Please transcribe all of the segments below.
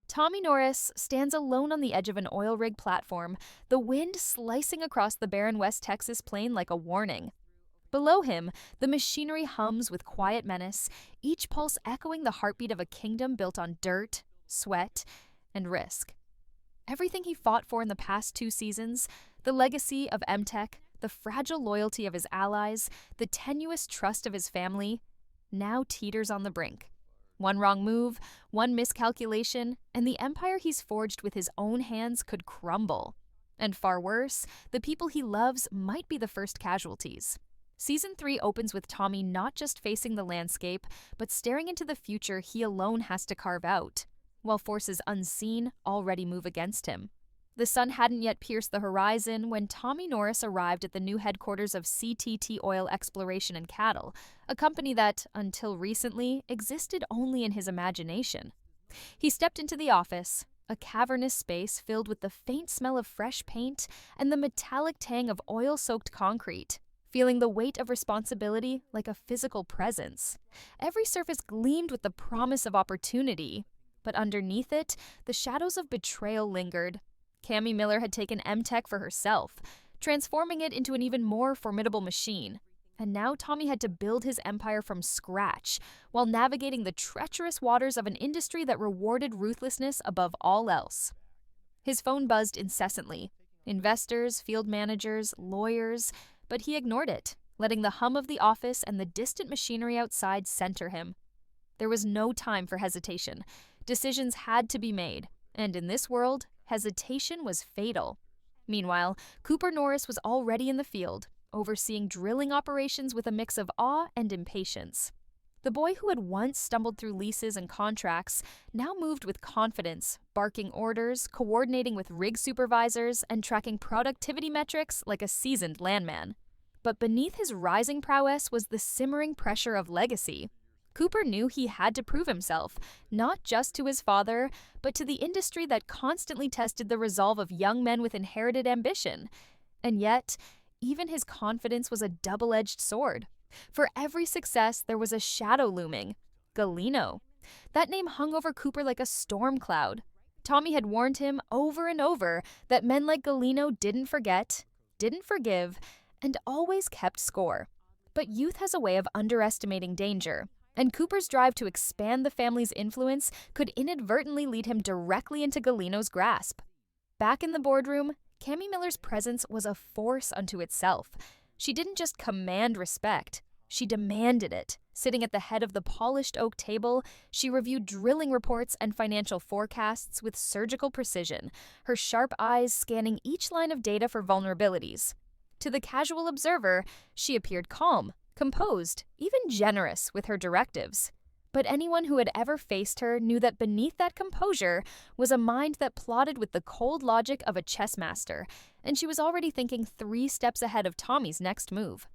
Tommy Norris stands alone on the edge of an oil rig platform, the wind slicing across the barren West Texas plain like a warning. Below him, the machinery hums with quiet menace, each pulse echoing the heartbeat of a kingdom built on dirt, sweat, and risk. Everything he fought for in the past 2 seasons, the legacy of M-Tech, the fragile loyalty of his allies, the tenuous trust of his family, now teeters on the brink. One wrong move, one miscalculation, and the empire he's forged with his own hands could crumble. And far worse, the people he loves might be the first casualties. Season 3 opens with Tommy not just facing the landscape, but staring into the future he alone has to carve out, while forces unseen already move against him. The sun hadn't yet pierced the horizon when Tommy Norris arrived at the new headquarters of CTT Oil Exploration and Cattle, a company that, until recently, existed only in his imagination. He stepped into the office, a cavernous space filled with the faint smell of fresh paint and the metallic tang of oil-soaked concrete, feeling the weight of responsibility like a physical presence. Every surface gleamed with the promise of opportunity, but underneath it, the shadows of betrayal lingered. Cammy Miller had taken M-Tech for herself, transforming it into an even more formidable machine. And now Tommy had to build his empire from scratch, while navigating the treacherous waters of an industry that rewarded ruthlessness above all else. His phone buzzed incessantly. Investors, field managers, lawyers, but he ignored it, letting the hum of the office and the distant machinery outside center him. There was no time for hesitation. Decisions had to be made, and in this world, hesitation was fatal. Meanwhile, Cooper Norris was already in the field, overseeing drilling operations with a mix of awe and impatience. The boy who had once stumbled through leases and contracts now moved with confidence, barking orders, coordinating with rig supervisors, and tracking productivity metrics like a seasoned landman. But beneath his rising prowess was the simmering pressure of legacy. Cooper knew he had to prove himself, not just to his father, but to the industry that constantly tested the resolve of young men with inherited ambition. And yet, even his confidence was a double-edged sword. For every success, there was a shadow looming. Galino. That name hung over Cooper like a storm cloud. Tommy had warned him over and over that men like Galino didn't forget, didn't forgive, and always kept score. But youth has a way of underestimating danger, and Cooper's drive to expand the family's influence could inadvertently lead him directly into Galino's grasp. Back in the boardroom, Cammy Miller's presence was a force unto itself. She didn't just command respect, she demanded it. Sitting at the head of the polished oak table, she reviewed drilling reports and financial forecasts with surgical precision, her sharp eyes scanning each line of data for vulnerabilities. To the casual observer, she appeared calm, composed, even generous with her directives. But anyone who had ever faced her knew that beneath that composure was a mind that plotted with the cold logic of a chess master, and she was already thinking 3 steps ahead of Tommy's next move.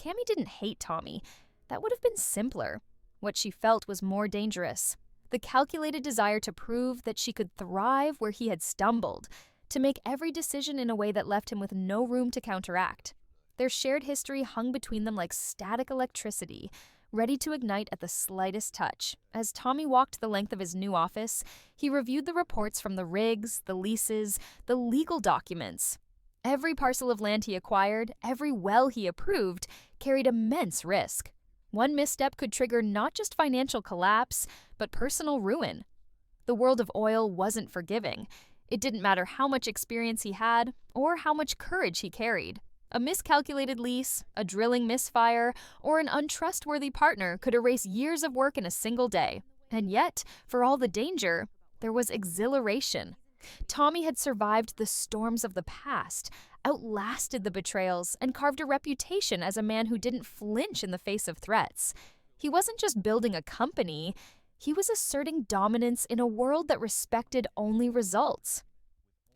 Cammy didn't hate Tommy. That would have been simpler. What she felt was more dangerous. The calculated desire to prove that she could thrive where he had stumbled, to make every decision in a way that left him with no room to counteract. Their shared history hung between them like static electricity, ready to ignite at the slightest touch. As Tommy walked the length of his new office, he reviewed the reports from the rigs, the leases, the legal documents. Every parcel of land he acquired, every well he approved, carried immense risk. One misstep could trigger not just financial collapse, but personal ruin. The world of oil wasn't forgiving. It didn't matter how much experience he had or how much courage he carried. A miscalculated lease, a drilling misfire, or an untrustworthy partner could erase years of work in a single day. And yet, for all the danger, there was exhilaration. Tommy had survived the storms of the past, outlasted the betrayals, and carved a reputation as a man who didn't flinch in the face of threats. He wasn't just building a company, he was asserting dominance in a world that respected only results.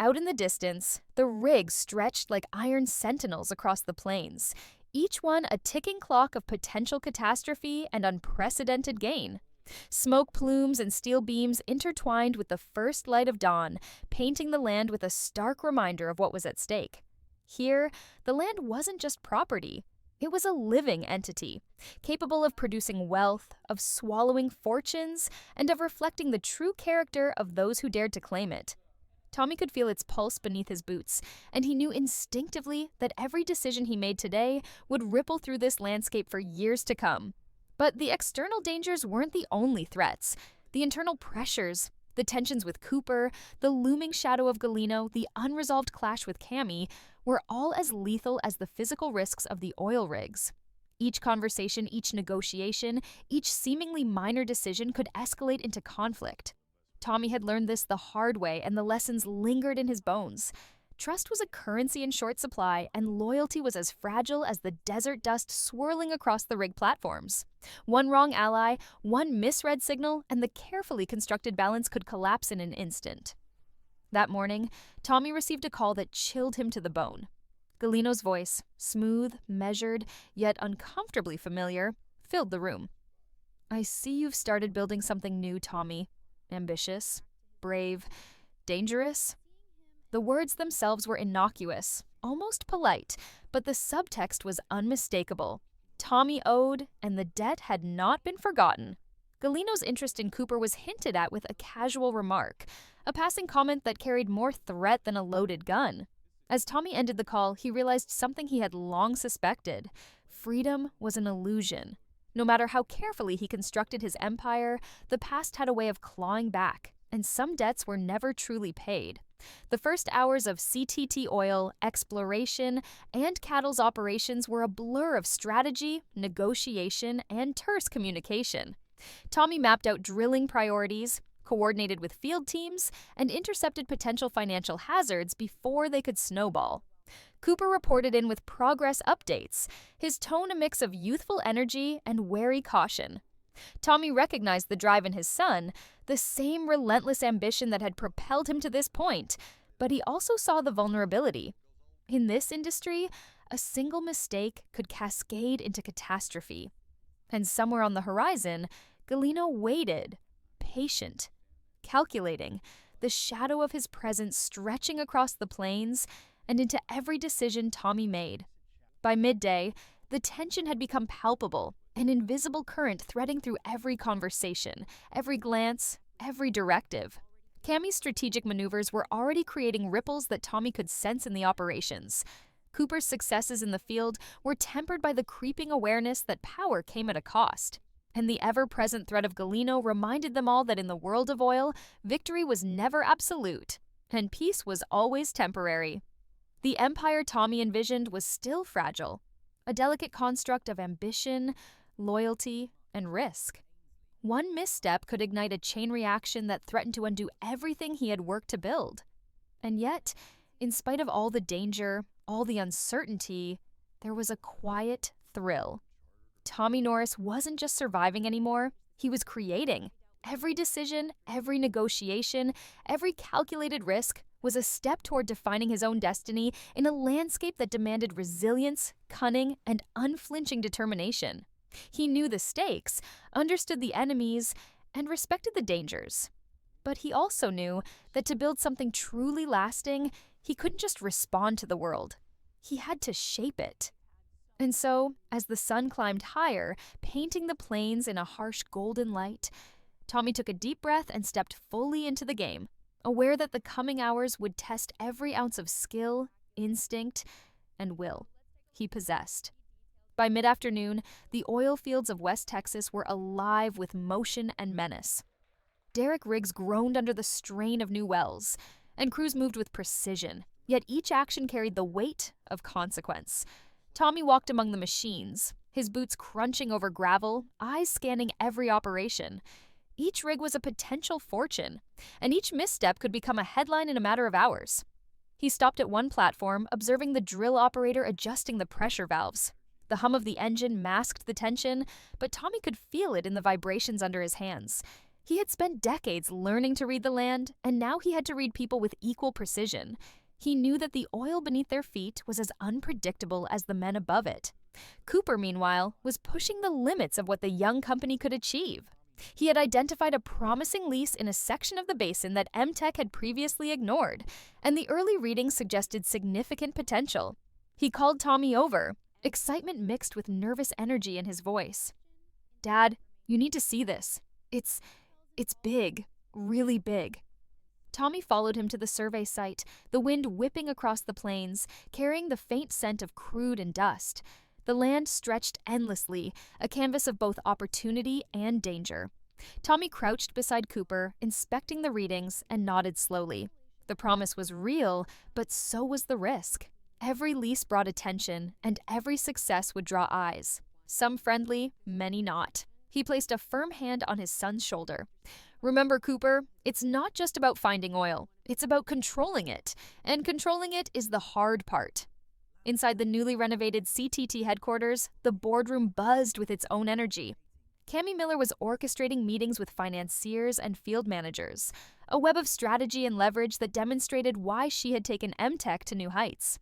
Out in the distance, the rigs stretched like iron sentinels across the plains, each one a ticking clock of potential catastrophe and unprecedented gain. Smoke plumes and steel beams intertwined with the first light of dawn, painting the land with a stark reminder of what was at stake. Here, the land wasn't just property. It was a living entity, capable of producing wealth, of swallowing fortunes, and of reflecting the true character of those who dared to claim it. Tommy could feel its pulse beneath his boots, and he knew instinctively that every decision he made today would ripple through this landscape for years to come. But the external dangers weren't the only threats. The internal pressures, the tensions with Cooper, the looming shadow of Galino, the unresolved clash with Cammy, were all as lethal as the physical risks of the oil rigs. Each conversation, each negotiation, each seemingly minor decision could escalate into conflict. Tommy had learned this the hard way, and the lessons lingered in his bones. Trust was a currency in short supply, and loyalty was as fragile as the desert dust swirling across the rig platforms. One wrong ally, one misread signal, and the carefully constructed balance could collapse in an instant. That morning, Tommy received a call that chilled him to the bone. Galino's voice, smooth, measured, yet uncomfortably familiar, filled the room. "I see you've started building something new, Tommy. Ambitious, brave, dangerous." The words themselves were innocuous, almost polite, but the subtext was unmistakable. Tommy owed, and the debt had not been forgotten. Galino's interest in Cooper was hinted at with a casual remark, a passing comment that carried more threat than a loaded gun. As Tommy ended the call, he realized something he had long suspected. Freedom was an illusion. No matter how carefully he constructed his empire, the past had a way of clawing back, and some debts were never truly paid. The first hours of CTT oil, exploration, and Cattle's operations were a blur of strategy, negotiation, and terse communication. Tommy mapped out drilling priorities, coordinated with field teams, and intercepted potential financial hazards before they could snowball. Cooper reported in with progress updates, his tone a mix of youthful energy and wary caution. Tommy recognized the drive in his son, the same relentless ambition that had propelled him to this point, but he also saw the vulnerability. In this industry, a single mistake could cascade into catastrophe. And somewhere on the horizon, Galino waited, patient, calculating, the shadow of his presence stretching across the plains and into every decision Tommy made. By midday, the tension had become palpable, an invisible current threading through every conversation, every glance, every directive. Cammy's strategic maneuvers were already creating ripples that Tommy could sense in the operations. Cooper's successes in the field were tempered by the creeping awareness that power came at a cost. And the ever-present threat of Galino reminded them all that in the world of oil, victory was never absolute, and peace was always temporary. The empire Tommy envisioned was still fragile, a delicate construct of ambition, loyalty, and risk. One misstep could ignite a chain reaction that threatened to undo everything he had worked to build. And yet, in spite of all the danger, all the uncertainty, there was a quiet thrill. Tommy Norris wasn't just surviving anymore, he was creating. Every decision, every negotiation, every calculated risk was a step toward defining his own destiny in a landscape that demanded resilience, cunning, and unflinching determination. He knew the stakes, understood the enemies, and respected the dangers. But he also knew that to build something truly lasting, he couldn't just respond to the world. He had to shape it. And so, as the sun climbed higher, painting the plains in a harsh golden light, Tommy took a deep breath and stepped fully into the game, aware that the coming hours would test every ounce of skill, instinct, and will he possessed. By mid-afternoon, the oil fields of West Texas were alive with motion and menace. Derrick rigs groaned under the strain of new wells, and crews moved with precision, yet each action carried the weight of consequence. Tommy walked among the machines, his boots crunching over gravel, eyes scanning every operation. Each rig was a potential fortune, and each misstep could become a headline in a matter of hours. He stopped at one platform, observing the drill operator adjusting the pressure valves. The hum of the engine masked the tension, but Tommy could feel it in the vibrations under his hands. He had spent decades learning to read the land, and now he had to read people with equal precision. He knew that the oil beneath their feet was as unpredictable as the men above it. Cooper, meanwhile, was pushing the limits of what the young company could achieve. He had identified a promising lease in a section of the basin that MTech had previously ignored, and the early readings suggested significant potential. He called Tommy over, excitement mixed with nervous energy in his voice. "Dad, you need to see this. It's big, really big." Tommy followed him to the survey site, the wind whipping across the plains, carrying the faint scent of crude and dust. The land stretched endlessly, a canvas of both opportunity and danger. Tommy crouched beside Cooper, inspecting the readings, and nodded slowly. The promise was real, but so was the risk. Every lease brought attention, and every success would draw eyes. Some friendly, many not. He placed a firm hand on his son's shoulder. "Remember, Cooper, it's not just about finding oil. It's about controlling it, and controlling it is the hard part." Inside the newly renovated CTT headquarters, the boardroom buzzed with its own energy. Cammy Miller was orchestrating meetings with financiers and field managers, a web of strategy and leverage that demonstrated why she had taken MTech to new heights.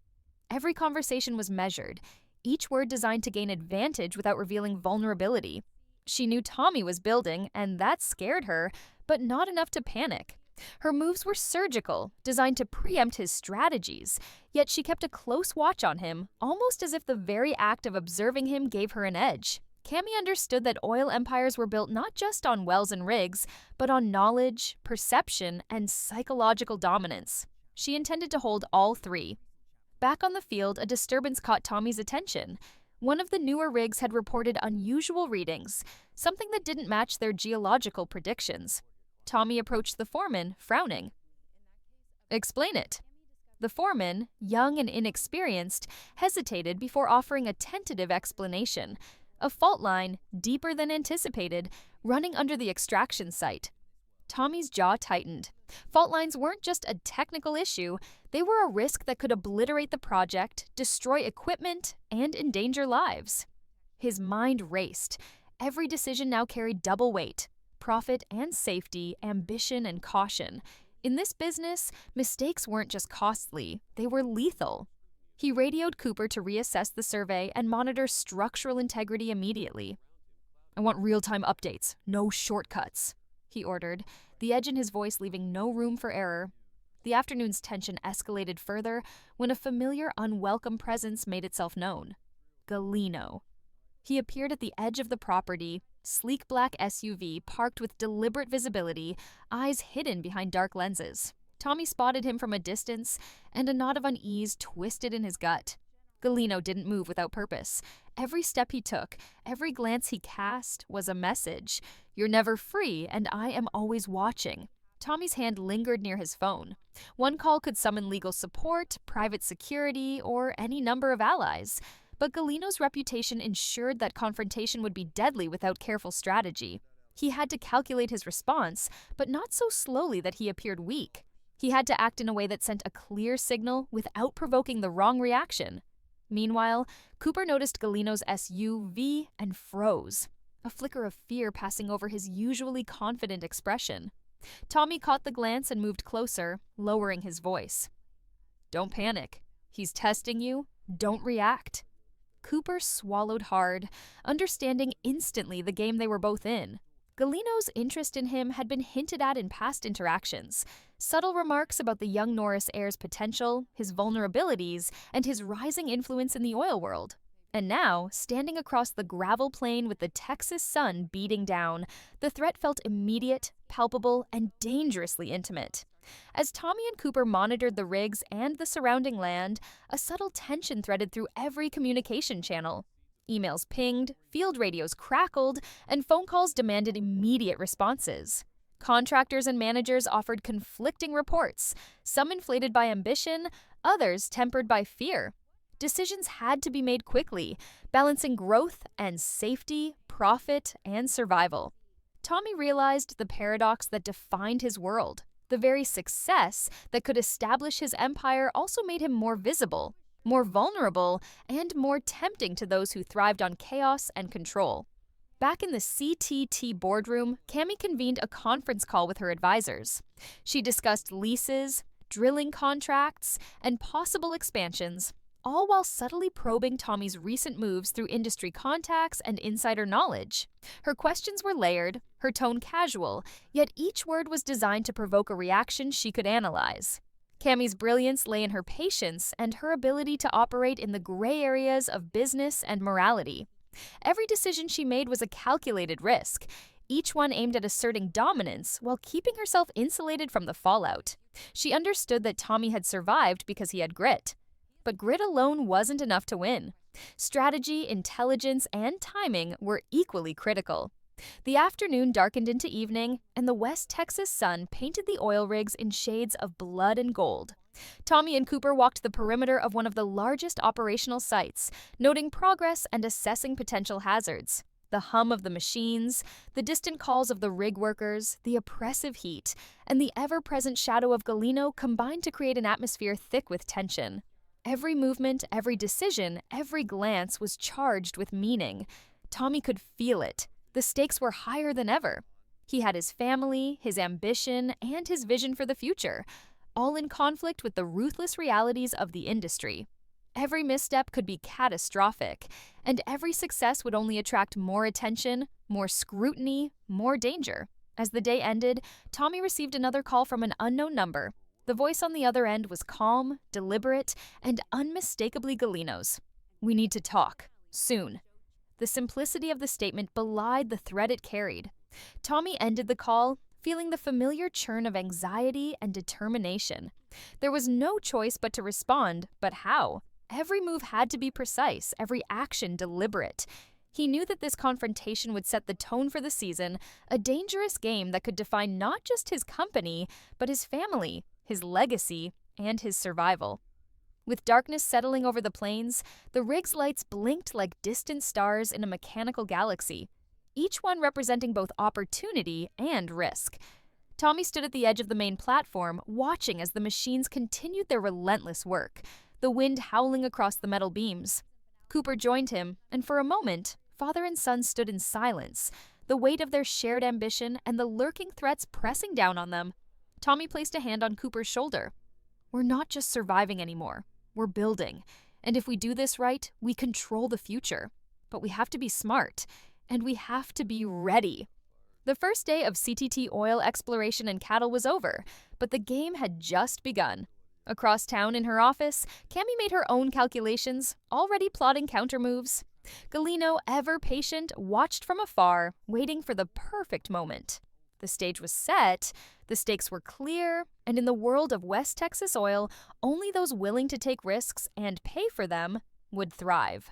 Every conversation was measured, each word designed to gain advantage without revealing vulnerability. She knew Tommy was building, and that scared her, but not enough to panic. Her moves were surgical, designed to preempt his strategies, yet she kept a close watch on him, almost as if the very act of observing him gave her an edge. Cammy understood that oil empires were built not just on wells and rigs, but on knowledge, perception, and psychological dominance. She intended to hold all three. Back on the field, a disturbance caught Tommy's attention. One of the newer rigs had reported unusual readings, something that didn't match their geological predictions. Tommy approached the foreman, frowning. "Explain it." The foreman, young and inexperienced, hesitated before offering a tentative explanation. A fault line, deeper than anticipated, running under the extraction site. Tommy's jaw tightened. Fault lines weren't just a technical issue, they were a risk that could obliterate the project, destroy equipment, and endanger lives. His mind raced. Every decision now carried double weight: profit and safety, ambition and caution. In this business, mistakes weren't just costly, they were lethal. He radioed Cooper to reassess the survey and monitor structural integrity immediately. "I want real-time updates, no shortcuts," he ordered, the edge in his voice leaving no room for error. The afternoon's tension escalated further when a familiar, unwelcome presence made itself known. Galino. He appeared at the edge of the property, sleek black SUV parked with deliberate visibility, eyes hidden behind dark lenses. Tommy spotted him from a distance, and a knot of unease twisted in his gut. Galino didn't move without purpose. Every step he took, every glance he cast, was a message. "You're never free, and I am always watching." Tommy's hand lingered near his phone. One call could summon legal support, private security, or any number of allies. But Galino's reputation ensured that confrontation would be deadly without careful strategy. He had to calculate his response, but not so slowly that he appeared weak. He had to act in a way that sent a clear signal without provoking the wrong reaction. Meanwhile, Cooper noticed Galino's SUV and froze, a flicker of fear passing over his usually confident expression. Tommy caught the glance and moved closer, lowering his voice. "Don't panic. He's testing you. Don't react." Cooper swallowed hard, understanding instantly the game they were both in. Galino's interest in him had been hinted at in past interactions. Subtle remarks about the young Norris heir's potential, his vulnerabilities, and his rising influence in the oil world. And now, standing across the gravel plain with the Texas sun beating down, the threat felt immediate, palpable, and dangerously intimate. As Tommy and Cooper monitored the rigs and the surrounding land, a subtle tension threaded through every communication channel. Emails pinged, field radios crackled, and phone calls demanded immediate responses. Contractors and managers offered conflicting reports, some inflated by ambition, others tempered by fear. Decisions had to be made quickly, balancing growth and safety, profit and survival. Tommy realized the paradox that defined his world. The very success that could establish his empire also made him more visible, more vulnerable, and more tempting to those who thrived on chaos and control. Back in the CTT boardroom, Cammy convened a conference call with her advisors. She discussed leases, drilling contracts, and possible expansions, all while subtly probing Tommy's recent moves through industry contacts and insider knowledge. Her questions were layered, her tone casual, yet each word was designed to provoke a reaction she could analyze. Cammy's brilliance lay in her patience and her ability to operate in the gray areas of business and morality. Every decision she made was a calculated risk, each one aimed at asserting dominance while keeping herself insulated from the fallout. She understood that Tommy had survived because he had grit. But grit alone wasn't enough to win. Strategy, intelligence, and timing were equally critical. The afternoon darkened into evening, and the West Texas sun painted the oil rigs in shades of blood and gold. Tommy and Cooper walked the perimeter of one of the largest operational sites, noting progress and assessing potential hazards. The hum of the machines, the distant calls of the rig workers, the oppressive heat, and the ever-present shadow of Galino combined to create an atmosphere thick with tension. Every movement, every decision, every glance was charged with meaning. Tommy could feel it. The stakes were higher than ever. He had his family, his ambition, and his vision for the future, all in conflict with the ruthless realities of the industry. Every misstep could be catastrophic, and every success would only attract more attention, more scrutiny, more danger. As the day ended, Tommy received another call from an unknown number. The voice on the other end was calm, deliberate, and unmistakably Galino's. "We need to talk. Soon." The simplicity of the statement belied the threat it carried. Tommy ended the call, feeling the familiar churn of anxiety and determination. There was no choice but to respond, but how? Every move had to be precise, every action deliberate. He knew that this confrontation would set the tone for the season, a dangerous game that could define not just his company, but his family, his legacy, and his survival. With darkness settling over the plains, the rig's lights blinked like distant stars in a mechanical galaxy, each one representing both opportunity and risk. Tommy stood at the edge of the main platform, watching as the machines continued their relentless work, the wind howling across the metal beams. Cooper joined him, and for a moment, father and son stood in silence, the weight of their shared ambition and the lurking threats pressing down on them. Tommy placed a hand on Cooper's shoulder. "We're not just surviving anymore. We're building. And if we do this right, we control the future. But we have to be smart, and we have to be ready." The first day of CTT oil exploration and cattle was over, but the game had just begun. Across town in her office, Cammy made her own calculations, already plotting countermoves. Galino, ever patient, watched from afar, waiting for the perfect moment. The stage was set, the stakes were clear, and in the world of West Texas oil, only those willing to take risks and pay for them would thrive.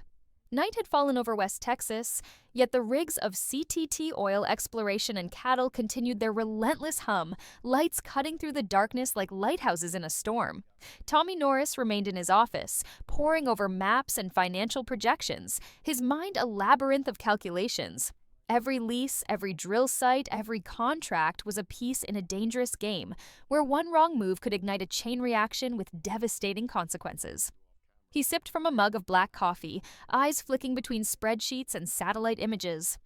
Night had fallen over West Texas, yet the rigs of CTT oil exploration and cattle continued their relentless hum, lights cutting through the darkness like lighthouses in a storm. Tommy Norris remained in his office, poring over maps and financial projections, his mind a labyrinth of calculations. Every lease, every drill site, every contract was a piece in a dangerous game, where one wrong move could ignite a chain reaction with devastating consequences. He sipped from a mug of black coffee, eyes flicking between spreadsheets and satellite images.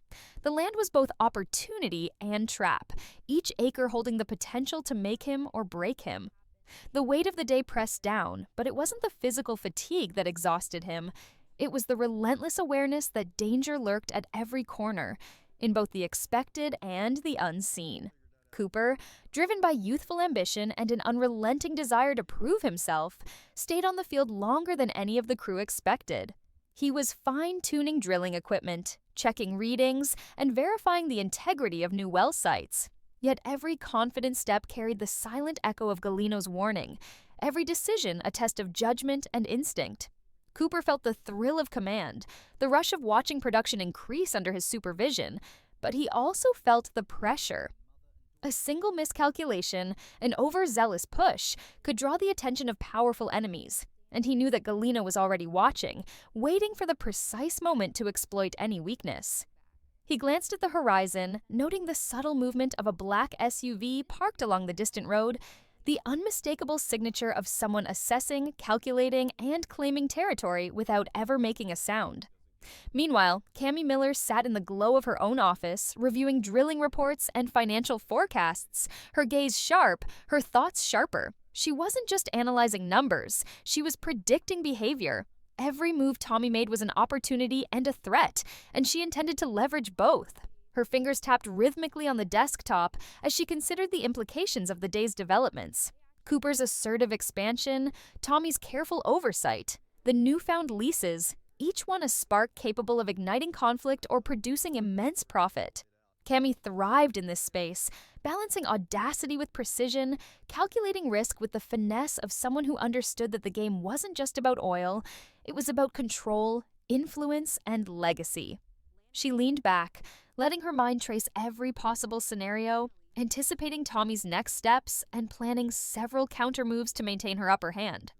The land was both opportunity and trap, each acre holding the potential to make him or break him. The weight of the day pressed down, but it wasn't the physical fatigue that exhausted him. It was the relentless awareness that danger lurked at every corner, in both the expected and the unseen. Cooper, driven by youthful ambition and an unrelenting desire to prove himself, stayed on the field longer than any of the crew expected. He was fine-tuning drilling equipment, checking readings, and verifying the integrity of new well sites. Yet every confident step carried the silent echo of Galino's warning, every decision a test of judgment and instinct. Cooper felt the thrill of command, the rush of watching production increase under his supervision, but he also felt the pressure. A single miscalculation, an overzealous push, could draw the attention of powerful enemies, and he knew that Galino was already watching, waiting for the precise moment to exploit any weakness. He glanced at the horizon, noting the subtle movement of a black SUV parked along the distant road, the unmistakable signature of someone assessing, calculating, and claiming territory without ever making a sound. Meanwhile, Cammy Miller sat in the glow of her own office, reviewing drilling reports and financial forecasts, her gaze sharp, her thoughts sharper. She wasn't just analyzing numbers, she was predicting behavior. Every move Tommy made was an opportunity and a threat, and she intended to leverage both. Her fingers tapped rhythmically on the desktop as she considered the implications of the day's developments. Cooper's assertive expansion, Tommy's careful oversight, the newfound leases, each one a spark capable of igniting conflict or producing immense profit. Cammy thrived in this space, balancing audacity with precision, calculating risk with the finesse of someone who understood that the game wasn't just about oil, it was about control, influence, and legacy. She leaned back, letting her mind trace every possible scenario, anticipating Tommy's next steps and planning several countermoves to maintain her upper hand.